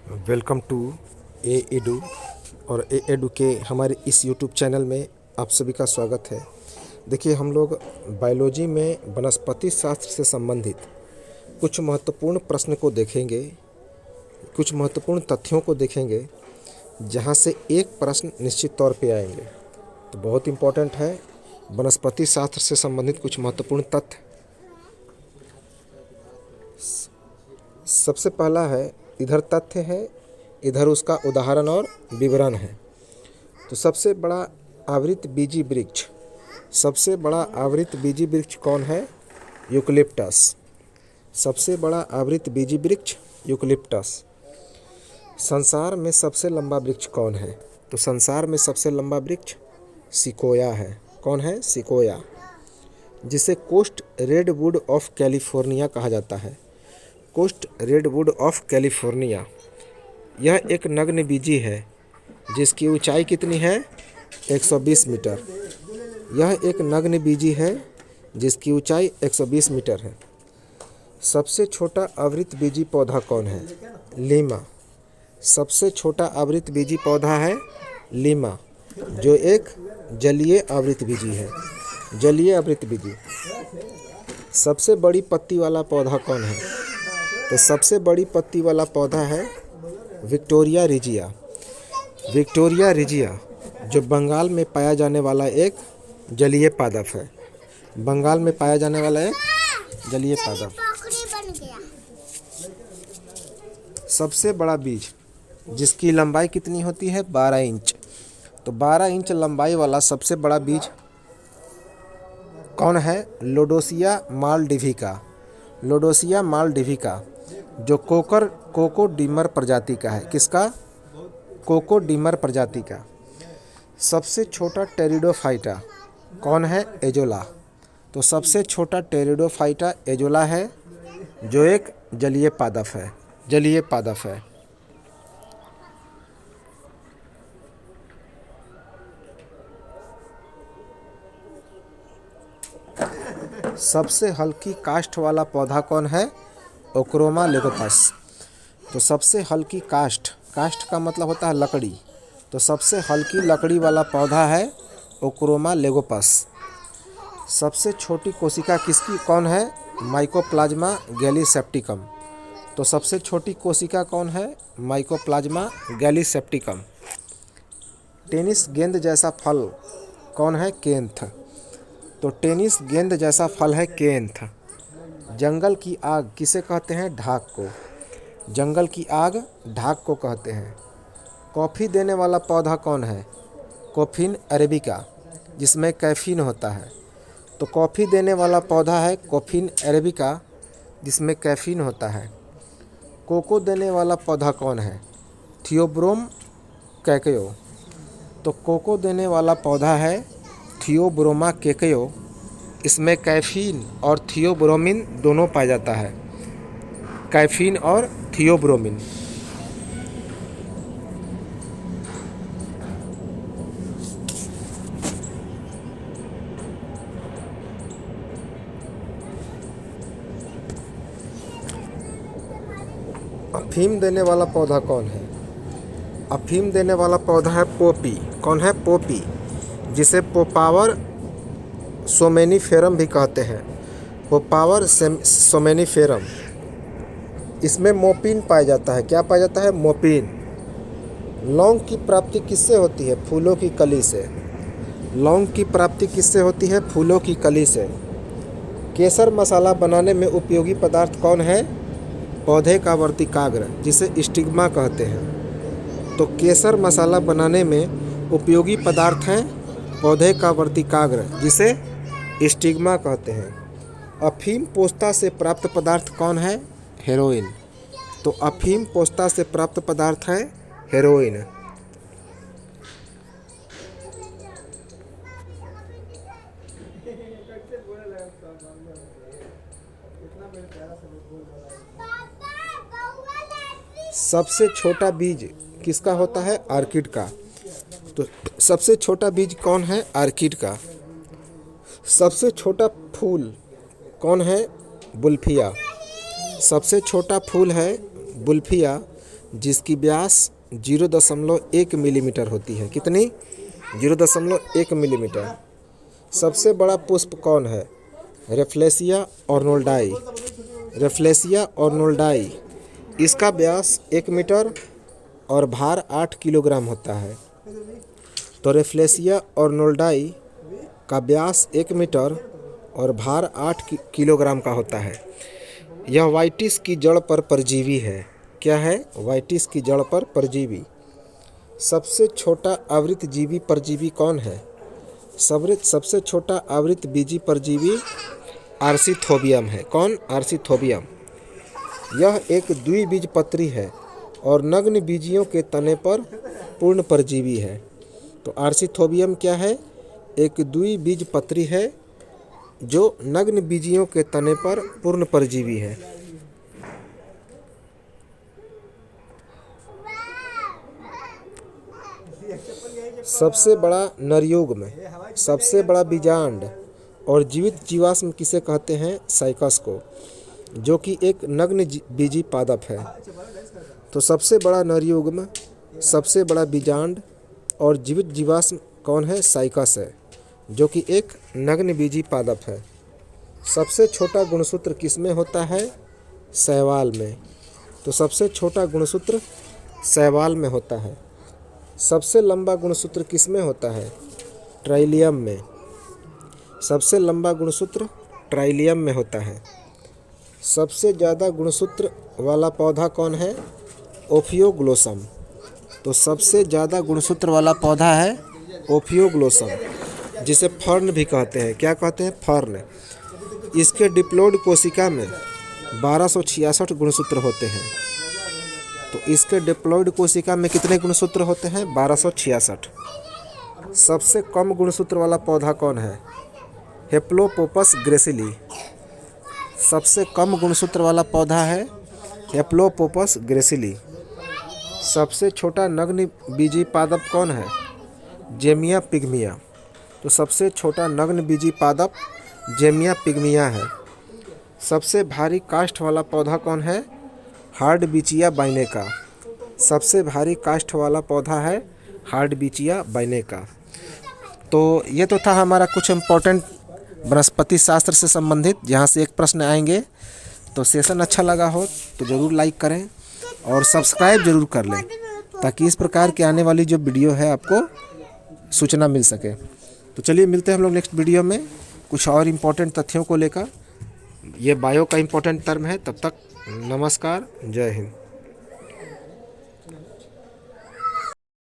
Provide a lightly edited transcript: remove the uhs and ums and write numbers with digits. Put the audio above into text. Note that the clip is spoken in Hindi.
वेलकम टू ए एडू और ए एडू के हमारे इस यूट्यूब चैनल में आप सभी का स्वागत है। देखिए, हम लोग बायोलॉजी में वनस्पति शास्त्र से संबंधित कुछ महत्वपूर्ण प्रश्न को देखेंगे, कुछ महत्वपूर्ण तथ्यों को देखेंगे, जहां से एक प्रश्न निश्चित तौर पे आएंगे। तो बहुत इम्पोर्टेंट है वनस्पति शास्त्र से संबंधित कुछ महत्वपूर्ण तथ्य। सबसे पहला है, इधर तथ्य है, इधर उसका उदाहरण और विवरण है। तो सबसे बड़ा आवृतबीजी वृक्ष, सबसे बड़ा आवृतबीजी वृक्ष कौन है? यूकलिप्टस। सबसे बड़ा आवृतबीजी वृक्ष यूकलिप्टस। संसार में सबसे लंबा वृक्ष कौन है? तो संसार में सबसे लंबा वृक्ष सिकोया है। कौन है? सिकोया, जिसे कोस्ट रेडवुड ऑफ कैलिफोर्निया कहा जाता है। Coast redwood of California. यह एक नग्नबीजी है जिसकी ऊंचाई कितनी है? 120 मीटर। यह एक नग्नबीजी है जिसकी ऊंचाई 120 मीटर है। सबसे छोटा आवृतबीजी पौधा कौन है? लीमा। सबसे छोटा आवृतबीजी पौधा है लीमा, जो एक जलीय आवृतबीजी है। जलीय आवृतबीजी। सबसे बड़ी पत्ती वाला पौधा कौन है? तो सबसे बड़ी पत्ती वाला पौधा है विक्टोरिया रिजिया। विक्टोरिया रिजिया, जो बंगाल में पाया जाने वाला एक जलीय पादप है। बंगाल में पाया जाने वाला एक जलीय पादप। सबसे बड़ा बीज, जिसकी लंबाई कितनी होती है? 12 इंच। तो 12 इंच लंबाई वाला सबसे बड़ा बीज कौन है? लोडोसिया मालडिविका। लोडोसिया मालडिविका, जो कोकोडीमर प्रजाति का है। किसका? कोकोडीमर प्रजाति का। सबसे छोटा टेरिडोफाइटा कौन है? एजोला। तो सबसे छोटा टेरिडोफाइटा एजोला है, जो एक जलीय पादप है। जलीय पादप है। सबसे हल्की काष्ठ वाला पौधा कौन है? ओक्रोमा लेगोपस। तो सबसे हल्की काष्ठ, काष्ठ का मतलब होता है लकड़ी। तो सबसे हल्की लकड़ी वाला पौधा है ओक्रोमा लेगोपस। सबसे छोटी कोशिका किसकी कौन है? Mycoplasma gallisepticum. तो सबसे छोटी कोशिका कौन है? Mycoplasma gallisepticum. टेनिस गेंद जैसा फल कौन है? केंथ। तो टेनिस गेंद जैसा फल है केंथ। जंगल की आग किसे कहते हैं? ढाक को। जंगल की आग ढाक को कहते हैं। कॉफ़ी देने वाला पौधा कौन है? कोफिन अरेबिका, जिसमें कैफीन होता है। तो कॉफ़ी देने वाला पौधा है कोफिन अरेबिका, जिसमें कैफीन होता है। कोको देने वाला पौधा कौन है? थियोब्रोम कैकयो। तो कोको देने वाला पौधा है थियोब्रोमा कैकयो। इसमें कैफीन और थियोब्रोमिन दोनों पाया जाता है। कैफीन और थियोब्रोमिन। अफीम देने वाला पौधा कौन है? अफीम देने वाला पौधा है पोपी। कौन है? पोपी, जिसे पोपावर सोमेनिफेरम भी कहते हैं। पोपावर सोमेनिफेरम। इसमें मोपिन पाया जाता है। क्या पाया जाता है? मोपिन। लौंग की प्राप्ति किससे होती है? फूलों की कली से। लौंग की प्राप्ति किससे होती है? फूलों की कली से। केसर मसाला बनाने में उपयोगी पदार्थ कौन है? पौधे का वर्तिकाग्र, जिसे स्टिग्मा कहते हैं। तो केसर मसाला बनाने में उपयोगी पदार्थ है पौधे का वर्तिकाग्र, जिसे स्टिग्मा कहते हैं। अफीम पोस्ता से प्राप्त पदार्थ कौन है? हेरोइन। तो अफीम पोस्ता से प्राप्त पदार्थ है हेरोइन। सबसे छोटा बीज किसका होता है? आर्किड का। तो सबसे छोटा बीज कौन है? आर्किड का। सबसे छोटा फूल कौन है? बुल्फिया। सबसे छोटा फूल है बुल्फिया, जिसकी व्यास 0.1 मिलीमीटर होती है। कितनी? 0.1 मिलीमीटर। सबसे बड़ा पुष्प कौन है? रेफ्लेशिया आर्नोल्डाई। रेफ्लेशिया आर्नोल्डाई, इसका व्यास 1 मीटर और भार 8 किलोग्राम होता है। तो रेफ्लेशिया आर्नोल्डाई का व्यास 1 मीटर और भार 8 किलोग्राम का होता है। यह वाइटिस की जड़ पर परजीवी है। क्या है? वाइटिस की जड़ पर परजीवी। सबसे छोटा आवृतजीवी परजीवी कौन है? सबसे छोटा आवृतबीजी परजीवी आर्सीथोबियम है। कौन? आर्सीथोबियम। यह एक द्विबीजपत्री है और नग्न बीजियों के तने पर पूर्ण परजीवी है। तो आर्सीथोबियम क्या है? एक द्विबीजपत्री है जो नग्न बीजियों के तने पर पूर्ण परजीवी है। सबसे बड़ा नरयुग्म, सबसे बड़ा बीजांड और जीवित जीवाश्म किसे कहते हैं? साइकस को, जो कि एक नग्न बीजी पादप है। तो सबसे बड़ा नरयुग्म, सबसे बड़ा बीजांड और जीवित जीवाश्म कौन है? साइकस है, जो कि एक नग्न बीजी पादप है। सबसे छोटा गुणसूत्र किसमें होता है? शैवाल में। तो सबसे छोटा गुणसूत्र शैवाल में होता है। सबसे लंबा गुणसूत्र किसमें होता है? ट्राइलियम में। सबसे लंबा गुणसूत्र ट्राइलियम में होता है। सबसे ज़्यादा गुणसूत्र वाला पौधा कौन है? ओफियोग्लोसम। तो सबसे ज़्यादा गुणसूत्र वाला पौधा है ओफियोग्लोसम, जिसे फर्न भी कहते हैं। क्या कहते हैं? फर्न। इसके डिप्लॉइड कोशिका में 1266 गुणसूत्र होते हैं। तो इसके डिप्लॉइड कोशिका में कितने गुणसूत्र होते हैं? 1266। सबसे कम गुणसूत्र वाला पौधा कौन है? हेप्लोपोपस ग्रेसिली। सबसे कम गुणसूत्र वाला पौधा है हेप्लोपोपस ग्रेसिली। सबसे छोटा नग्न बीजी पादप कौन है? जेमिया पिग्मिया। तो सबसे छोटा नग्न बीजी पादप जेमिया पिग्मिया है। सबसे भारी काष्ठ वाला पौधा कौन है? हार्डबिचिया बाइनेका। सबसे भारी काष्ठ वाला पौधा है हार्डबिचिया बाइनेका। तो ये तो था हमारा कुछ इम्पोर्टेंट वनस्पति शास्त्र से संबंधित, जहाँ से एक प्रश्न आएंगे। तो सेशन अच्छा लगा हो तो ज़रूर लाइक करें और सब्सक्राइब ज़रूर कर लें, ताकि इस प्रकार के आने वाली जो वीडियो है आपको सूचना मिल सके। तो चलिए मिलते हैं हम लोग नेक्स्ट वीडियो में कुछ और इम्पोर्टेंट तथ्यों को लेकर। ये बायो का इम्पोर्टेंट टर्म है। तब तक नमस्कार, जय हिंद।